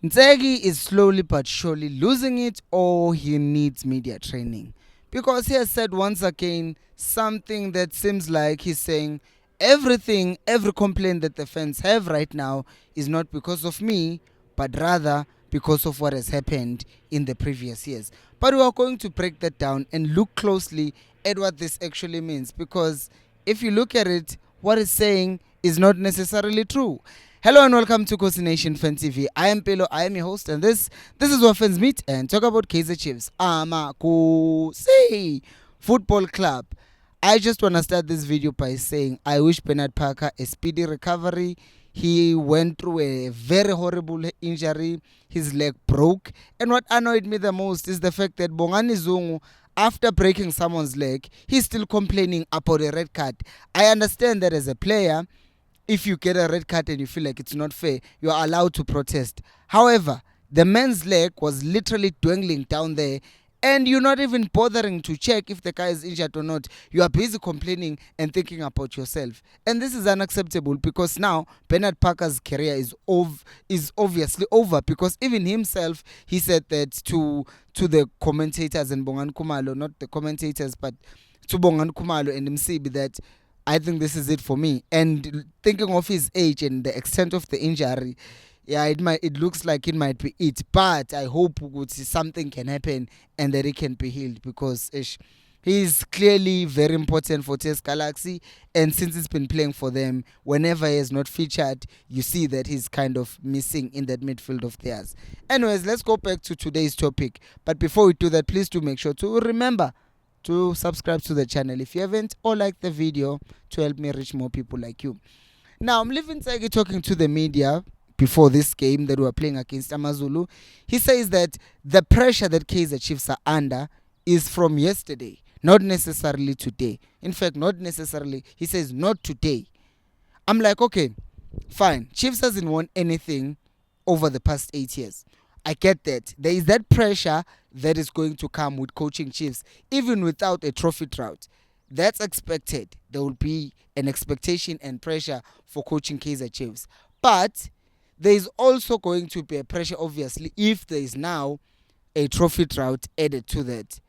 Ntseki is slowly but surely losing it, or he needs media training. Because he has said once again something that seems like he's saying everything, every complaint that the fans have right now is not because of me, but rather because of what has happened in the previous years. But we are going to break that down and look closely at what this actually means. Because if you look at it, what it's saying is not necessarily true. Hello and welcome to Coast Nation Fan TV. I am Pelo, I am your host, and this is where fans meet and talk about Kaizer Chiefs. Amakusi Football Club. I just want to start this video by saying I wish Bernard Parker a speedy recovery. He went through a very horrible injury. His leg broke. And what annoyed me the most is the fact that Bongani Zungu, after breaking someone's leg, he's still complaining about a red card. I understand that as a player, if you get a red card and you feel like it's not fair, you are allowed to protest. However, the man's leg was literally dwindling down there, and you're not even bothering to check if the guy is injured or not. You are busy complaining and thinking about yourself. And this is unacceptable because now Bernard Parker's career is obviously over, because even himself, he said that to the commentators and Bongan Kumalo, not the commentators, but to Bongan Kumalo and Msibi, that I think this is it for me. And thinking of his age and the extent of the injury, yeah, it looks like it might be it. But I hope something can happen and that it can be healed, because he's clearly very important for Test Galaxy, and since he's been playing for them, whenever he is not featured, you see that he's kind of missing in that midfield of theirs. Anyways, let's go back to today's topic. But before we do that, please do make sure to remember to subscribe to the channel if you haven't, or like the video to help me reach more people like you. Now, I'm leaving Ntseki talking to the media before this game that we were playing against Amazulu. He says that the pressure that Kaizer Chiefs are under is from yesterday, not necessarily today. In fact, not necessarily. He says not today. I'm like, okay, fine. Chiefs hasn't won anything over the past 8 years. I get that. There is that pressure that is going to come with coaching Chiefs, even without a trophy drought. That's expected. There will be an expectation and pressure for coaching Kaizer Chiefs. But there is also going to be a pressure, obviously, if there is now a trophy drought added to that.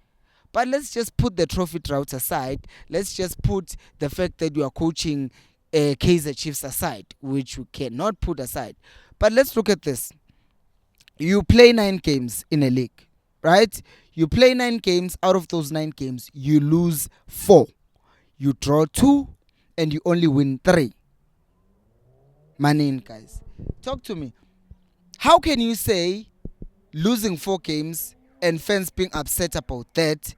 But let's just put the trophy drought aside. Let's just put the fact that you are coaching Kaizer Chiefs aside, which we cannot put aside. But let's look at this. You play 9 games in a league, right? You play 9 games. Out of those 9 games, you lose 4. You draw 2, and you only win 3. Manin, guys. Talk to me. How can you say losing 4 games and fans being upset about that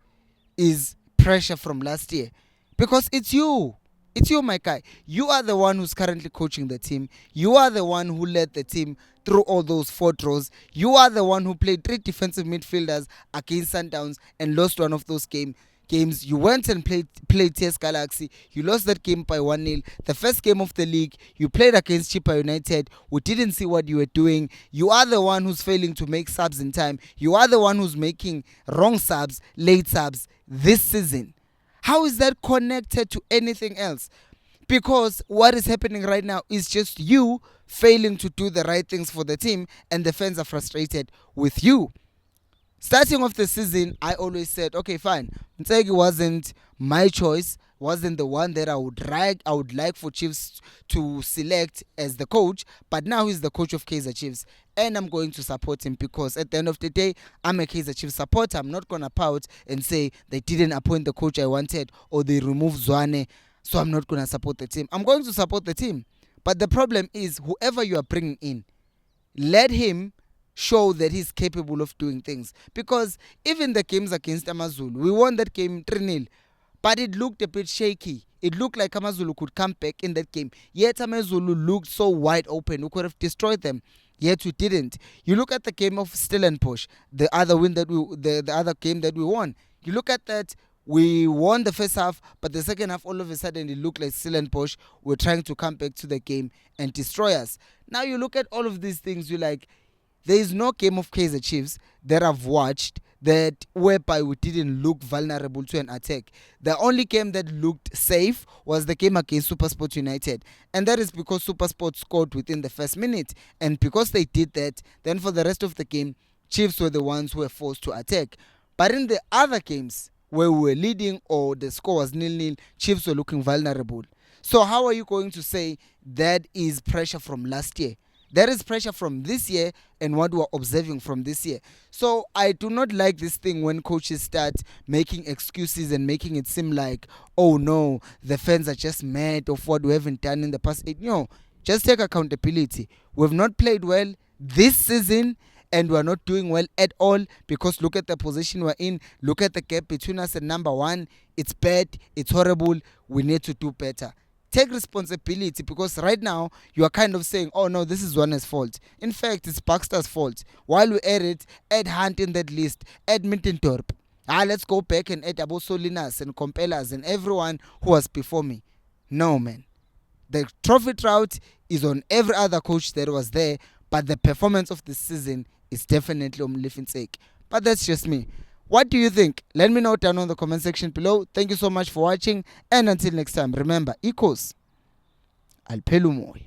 is pressure from last year? Because it's you. It's you, my guy. You are the one who's currently coaching the team. You are the one who led the team through all those 4 draws. You are the one who played 3 defensive midfielders against Sundowns and lost one of those games. You went and played TS Galaxy. You lost that game by 1-0. The first game of the league, you played against Chippa United. We didn't see what you were doing. You are the one who's failing to make subs in time. You are the one who's making wrong subs, late subs this season. How is that connected to anything else? Because what is happening right now is just you failing to do the right things for the team, and the fans are frustrated with you. Starting off the season, I always said, okay, fine, Ntseki wasn't my choice, wasn't the one that I would like for Chiefs to select as the coach, but now he's the coach of Kaizer Chiefs, and I'm going to support him, because at the end of the day, I'm a Kaizer Chiefs supporter. I'm not going to pout and say they didn't appoint the coach I wanted, or they removed Zwane, so I'm not going to support the team. I'm going to support the team. But the problem is, whoever you are bringing in, let him show that he's capable of doing things. Because even the games against Amazulu, we won that game 3-0, but it looked a bit shaky. It looked like Amazulu could come back in that game. Yet Amazulu looked so wide open. We could have destroyed them. Yet we didn't. You look at the game of Stellenbosch, the other game that we won. You look at that, we won the first half, but the second half, all of a sudden, it looked like Stellenbosch were trying to come back to the game and destroy us. Now you look at all of these things, you're like, there is no game of Kaizer Chiefs that I've watched that whereby we didn't look vulnerable to an attack. The only game that looked safe was the game against SuperSport United, and that is because SuperSport scored within the first minute, and because they did that, then for the rest of the game, Chiefs were the ones who were forced to attack. But in the other games where we were leading or the score was 0-0, Chiefs were looking vulnerable. So how are you going to say that is pressure from last year? That is pressure from this year and what we're observing from this year. So I do not like this thing when coaches start making excuses and making it seem like, oh no, the fans are just mad of what we haven't done in the past 8. No, just take accountability. We've not played well this season and we're not doing well at all, because look at the position we're in. Look at the gap between us and number one. It's bad. It's horrible. We need to do better. Take responsibility, because right now you are kind of saying, oh no, this is Zwane's fault. In fact, it's Baxter's fault. While we add it, add Hunt in that list, add Mittendorp. Let's go back and add Abo Solinas and Compelas and everyone who was before me. No, man. The trophy drought is on every other coach that was there, but the performance of this season is definitely on Molefi Ntseki. But that's just me. What do you think? Let me know down on the comment section below. Thank you so much for watching, and until next time, remember, equals Alpelumoy.